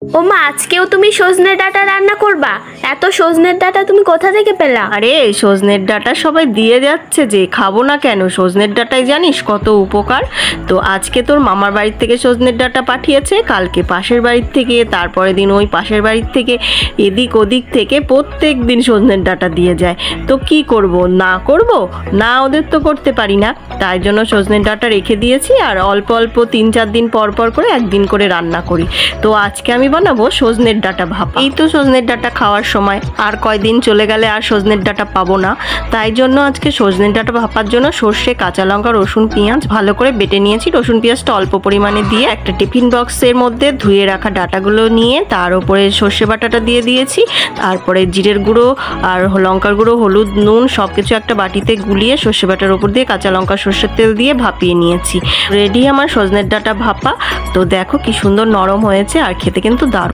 ও মা, আজকেও তুমি সজনে ডাঁটা রান্না করবা? এত সজনের ডাঁটা তুমি কোথা থেকে পেলা? আরে সজনের ডাঁটা সবাই দিয়ে যাচ্ছে, যে খাবো না কেন? সজনের ডাঁটাই জানিস কত উপকার। তো আজকে তোর মামার বাড়ির থেকে সজনের ডাঁটা পাঠিয়েছে, কালকে পাশের বাড়ির থেকে, তারপরের দিন ওই পাশের বাড়ির থেকে, এদিক ওদিক থেকে প্রত্যেক দিন সজনের ডাঁটা দিয়ে যায়। তো কি করব, না করব না, ওদের তো করতে পারি না। তাই জন্য সজনের ডাঁটা রেখে দিয়েছি, আর অল্প অল্প 3-4 দিন পর পর করে একদিন করে রান্না করি। তো আজকে আমি বানাবো সজনের ডাঁটা ভাপা। এই তো সজনের ডাঁটা খাওয়ার সময়, আর কয়দিন চলে গেলে আর সজনের ডাঁটা পাবো না। তাই জন্য আজকে সজনের ডাঁটা ভাপার জন্য সর্ষে, কাঁচা লঙ্কা, রসুন, পেঁয়াজ ভালো করে বেটে নিয়েছি। রসুন পেঁয়াজটা অল্প পরিমাণে দিয়ে একটা টিফিন বক্সের মধ্যে ধুয়ে রাখা ডাঁটাগুলো নিয়ে তার উপরে সর্ষে বাটাটা দিয়ে দিয়েছি। তারপরে জিরের গুঁড়ো আর লঙ্কার গুঁড়ো, হলুদ, নুন সব কিছু একটা বাটিতে গুলিয়ে সর্ষে বাটার উপর দিয়ে কাঁচা লঙ্কা, সর্ষের তেল দিয়ে ভাপিয়ে নিয়েছি। রেডি আমার সজনের ডাঁটা ভাপা। তো দেখো কি সুন্দর নরম হয়েছে, আর খেতে কিন্তু দারুণ।